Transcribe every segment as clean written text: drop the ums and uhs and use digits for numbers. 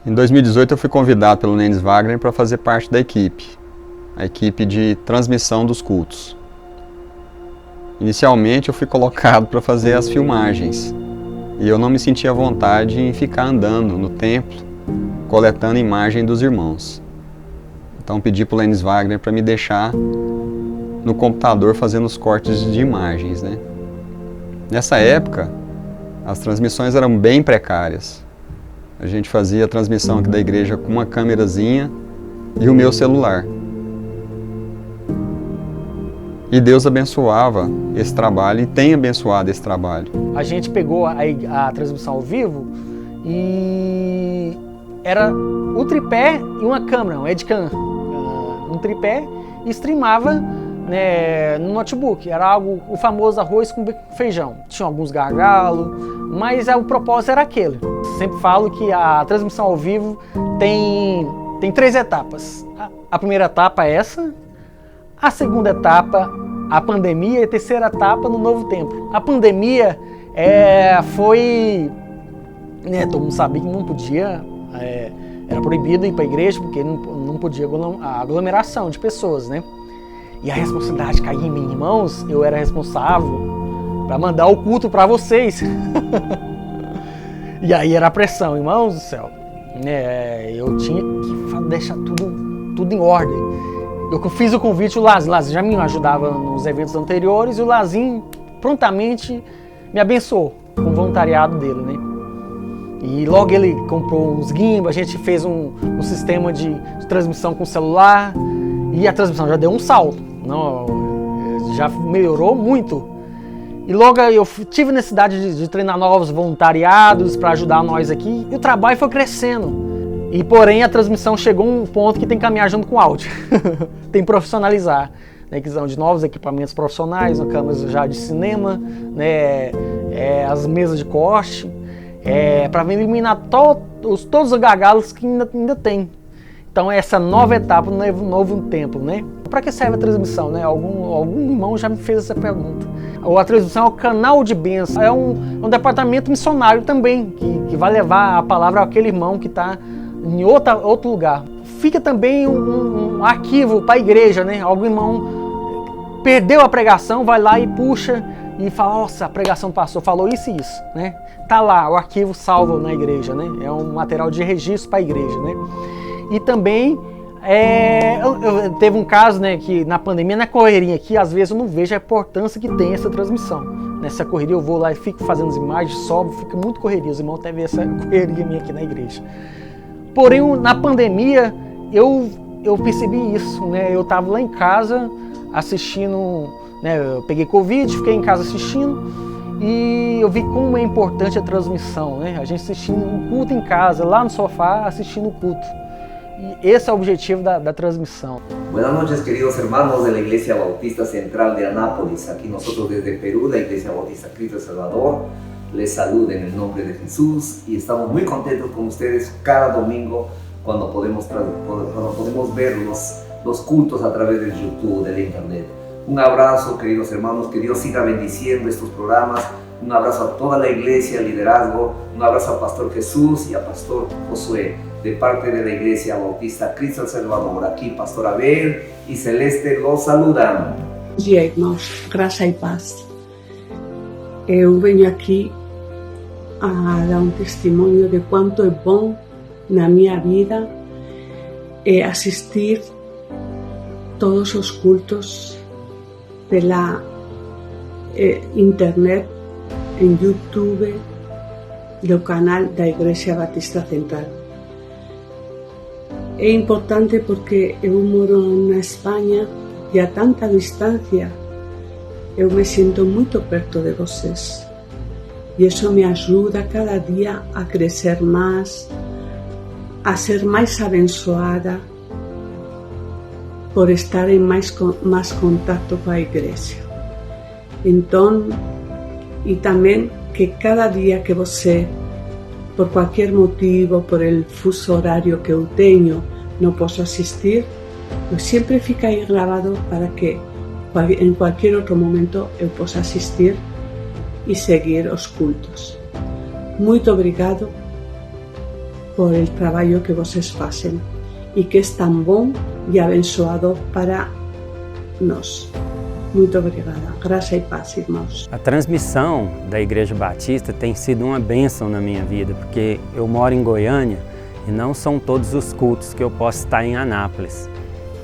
Em 2018 eu fui convidado pelo Nenis Wagner para fazer parte da equipe, a equipe de transmissão dos cultos. Inicialmente eu fui colocado para fazer as filmagens e eu não me sentia à vontade em ficar andando no templo, coletando imagem dos irmãos. Então pedi para o Nenis Wagner para me deixar no computador fazendo os cortes de imagens, né? Nessa época, as transmissões eram bem precárias. A gente fazia a transmissão aqui da igreja com uma câmerazinha e o meu celular. E Deus abençoava esse trabalho e tem abençoado esse trabalho. A gente pegou a transmissão ao vivo e era o tripé e uma câmera, um Edcam, um tripé, e streamava, né, no notebook. Era algo, o famoso arroz com feijão. Tinha alguns gargalos, mas o propósito era aquele. Sempre falo que a transmissão ao vivo tem 3 etapas. A primeira etapa é essa, a segunda etapa, a pandemia, e a terceira etapa, no novo tempo. A pandemia foi... Né, todo mundo sabia que não podia, era proibido ir para a igreja, porque não podia a aglomeração de pessoas, né? E a responsabilidade caía em mim, irmãos. Eu era responsável para mandar o culto para vocês. E aí era a pressão, irmãos do céu. Eu tinha que deixar tudo em ordem. Eu fiz o convite, o Lazinho já me ajudava nos eventos anteriores, e o Lazinho prontamente me abençoou com o voluntariado dele, né? E logo ele comprou uns gimbal, a gente fez um sistema de transmissão com celular, e a transmissão já deu um salto, já melhorou muito. E logo eu tive necessidade de treinar novos voluntariados para ajudar nós aqui, e o trabalho foi crescendo. E porém a transmissão chegou a um ponto que tem que caminhar junto com o áudio, tem que profissionalizar, né, que são de novos equipamentos profissionais, câmeras já de cinema, né, as mesas de corte, para eliminar todos os gargalos que ainda tem. Então essa nova etapa, novo tempo, né? Para que serve a transmissão, né? Algum irmão já me fez essa pergunta. A transmissão é o canal de bênção, é um departamento missionário também, que vai levar a palavra àquele irmão que está em outro lugar. Fica também um arquivo para a igreja, né? Algum irmão perdeu a pregação, vai lá e puxa e fala: nossa, a pregação passou, falou isso e isso, né? Tá lá, o arquivo salvo na igreja, né? É um material de registro para a igreja, né? E também teve um caso, né, que na pandemia, na correria aqui, às vezes eu não vejo a importância que tem essa transmissão. Nessa correria eu vou lá e fico fazendo as imagens, sobe, fica muito correria. Os irmãos até veem essa correria minha aqui na igreja. Porém, na pandemia, eu percebi isso, né? Eu estava lá em casa assistindo, né? Eu peguei Covid, fiquei em casa assistindo, e eu vi como é importante a transmissão, né? A gente assistindo o culto em casa, lá no sofá, assistindo o culto. Y ese es el objetivo de la transmisión. Buenas noches, queridos hermanos de la Iglesia Bautista Central de Anápolis. Aquí nosotros desde Perú, la Iglesia Bautista Cristo Salvador, les saluda en el nombre de Jesús, y estamos muy contentos con ustedes cada domingo cuando podemos ver los cultos a través del YouTube, del Internet. Un abrazo, queridos hermanos, que Dios siga bendiciendo estos programas. Un abrazo a toda la iglesia, liderazgo. Un abrazo al Pastor Jesús y al Pastor Josué, de parte de la Iglesia Bautista Cristo El Salvador. Aquí Pastor Abel y Celeste los saludan. Bom dia, irmãos. Graça e paz. Eu venho aqui a dar um testemunho de quanto é bom na minha vida assistir todos os cultos pela internet, em YouTube, do canal da Igreja Batista Central. É importante porque eu moro na Espanha e a tanta distância eu me sinto muito perto de vocês. E isso me ajuda cada dia a crescer mais, a ser mais abençoada por estar em mais contato com a igreja. Então, e também que cada dia que você, por qualquer motivo, por el fuso horário que eu tenho, não posso assistir, eu sempre fica aí gravado para que em qualquer outro momento eu possa assistir e seguir os cultos. Muito obrigado por el trabalho que vocês fazem e que é tão bom e abençoado para nós. Muito obrigada. Graça e paz, irmãos. A transmissão da Igreja Batista tem sido uma bênção na minha vida, porque eu moro em Goiânia e não são todos os cultos que eu posso estar em Anápolis.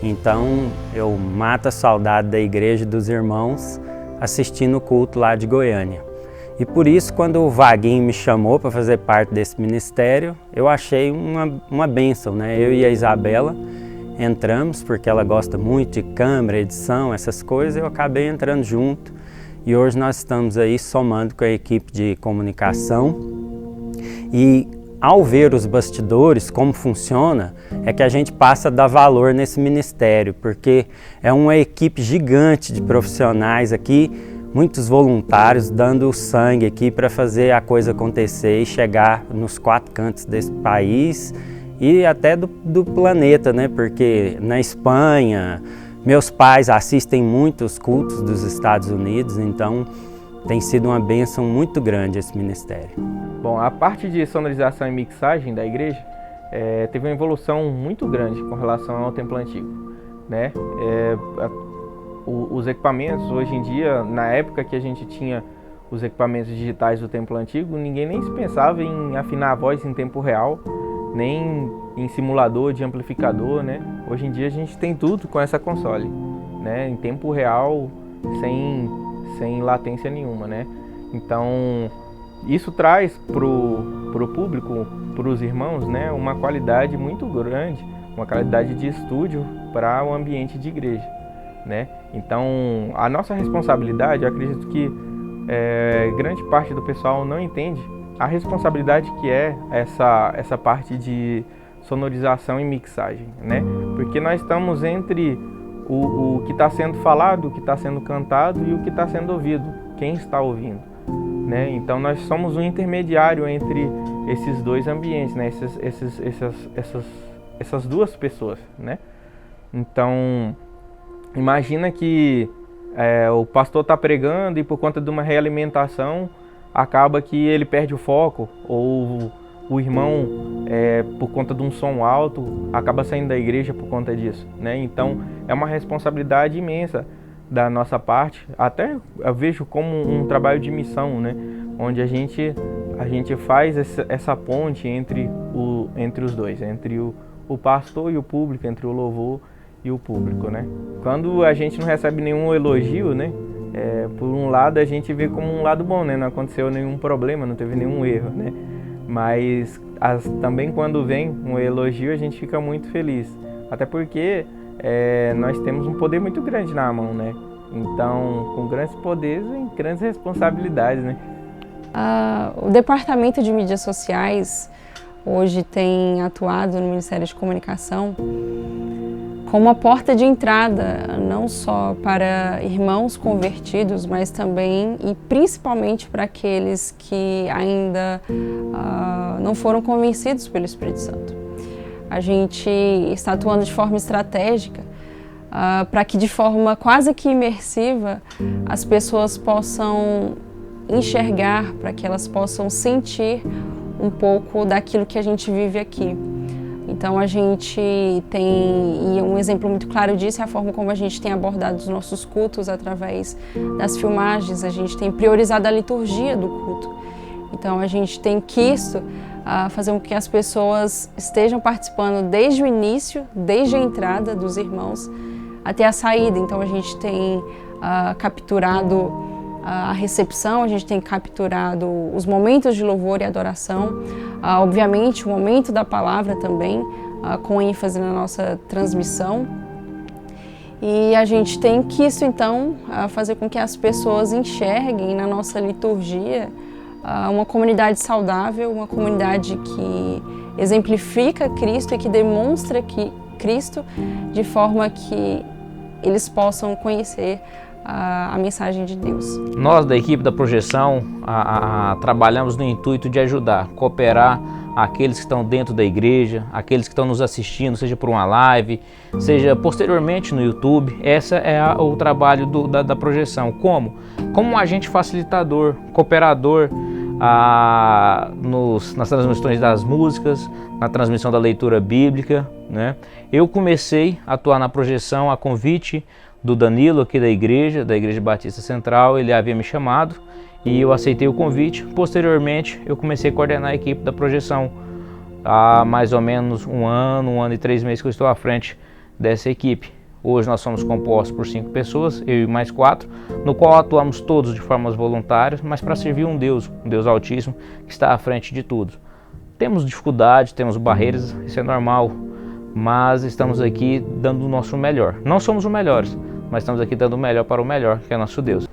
Então eu mato a saudade da igreja e dos irmãos assistindo o culto lá de Goiânia. E por isso, quando o Vaguinho me chamou para fazer parte desse ministério, eu achei uma bênção, né? Eu e a Isabela entramos, porque ela gosta muito de câmera, edição, essas coisas, eu acabei entrando junto. E hoje nós estamos aí somando com a equipe de comunicação. E ao ver os bastidores, como funciona, é que a gente passa a dar valor nesse ministério, porque é uma equipe gigante de profissionais aqui, muitos voluntários dando o sangue aqui para fazer a coisa acontecer e chegar nos 4 cantos desse país e até do planeta, né? Porque na Espanha, meus pais assistem muitos cultos dos Estados Unidos, então tem sido uma bênção muito grande esse ministério. Bom, a parte de sonorização e mixagem da igreja teve uma evolução muito grande com relação ao templo antigo, né? Os equipamentos, hoje em dia, na época que a gente tinha os equipamentos digitais do templo antigo, ninguém nem se pensava em afinar a voz em tempo real, nem em simulador de amplificador, né? Hoje em dia a gente tem tudo com essa console, né? Em tempo real, sem latência nenhuma, né? Então, isso traz pro público, pros irmãos, né? Uma qualidade muito grande, uma qualidade de estúdio para o ambiente de igreja, né? Então, a nossa responsabilidade, eu acredito que grande parte do pessoal não entende a responsabilidade que é essa parte de sonorização e mixagem, né? Porque nós estamos entre o que está sendo falado, o que está sendo cantado e o que está sendo ouvido, quem está ouvindo, né? Então nós somos um intermediário entre esses dois ambientes, né? Essas duas pessoas, né? Então imagina que o pastor está pregando e por conta de uma realimentação acaba que ele perde o foco, ou o irmão, por conta de um som alto, acaba saindo da igreja por conta disso, né? Então é uma responsabilidade imensa da nossa parte, até eu vejo como um trabalho de missão, né? Onde a gente faz essa ponte entre os dois, entre o pastor e o público, entre o louvor e o público, né? Quando a gente não recebe nenhum elogio, né? Por um lado a gente vê como um lado bom, né? Não aconteceu nenhum problema, não teve nenhum erro, né? Mas também quando vem um elogio a gente fica muito feliz, até porque nós temos um poder muito grande na mão, né? Então, com grandes poderes vem grandes responsabilidades, né? O Departamento de Mídias Sociais hoje tem atuado no Ministério de Comunicação como uma porta de entrada, não só para irmãos convertidos, mas também e principalmente para aqueles que ainda não foram convencidos pelo Espírito Santo. A gente está atuando de forma estratégica para que de forma quase que imersiva as pessoas possam enxergar, para que elas possam sentir um pouco daquilo que a gente vive aqui. Então a gente tem, e um exemplo muito claro disso é a forma como a gente tem abordado os nossos cultos através das filmagens. A gente tem priorizado a liturgia do culto. Então a gente tem quisto fazer com que as pessoas estejam participando desde o início, desde a entrada dos irmãos até a saída. Então a gente tem capturado a recepção, a gente tem capturado os momentos de louvor e adoração, obviamente o momento da palavra também, com ênfase na nossa transmissão. E a gente tem quisto então fazer com que as pessoas enxerguem na nossa liturgia uma comunidade saudável, uma comunidade que exemplifica Cristo e que demonstra Cristo de forma que eles possam conhecer a mensagem de Deus. Nós da equipe da Projeção trabalhamos no intuito de ajudar, cooperar aqueles que estão dentro da igreja, aqueles que estão nos assistindo, seja por uma live, seja posteriormente no YouTube. Esse é o trabalho da Projeção. Como um agente facilitador, cooperador, nas transmissões das músicas, na transmissão da leitura bíblica, né? Eu comecei a atuar na projeção a convite do Danilo aqui da Igreja Batista Central. Ele havia me chamado e eu aceitei o convite. Posteriormente, eu comecei a coordenar a equipe da projeção. Há mais ou menos um ano e 3 meses que eu estou à frente dessa equipe. Hoje nós somos compostos por 5 pessoas, eu e mais 4, no qual atuamos todos de formas voluntárias, mas para servir um Deus Altíssimo, que está à frente de tudo. Temos dificuldades, temos barreiras, isso é normal, mas estamos aqui dando o nosso melhor. Não somos os melhores, mas estamos aqui dando o melhor para o melhor, que é nosso Deus.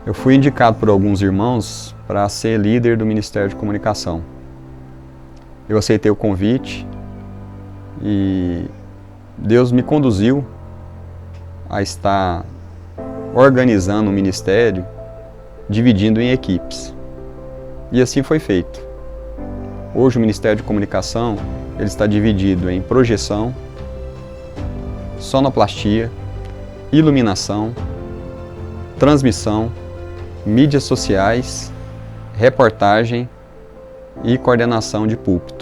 Eu fui indicado por alguns irmãos para ser líder do Ministério de Comunicação. Eu aceitei o convite e Deus me conduziu a estar organizando o ministério, dividindo em equipes. E assim foi feito. Hoje o Ministério de Comunicação ele está dividido em projeção, sonoplastia, iluminação, transmissão, mídias sociais, reportagem e coordenação de púlpito.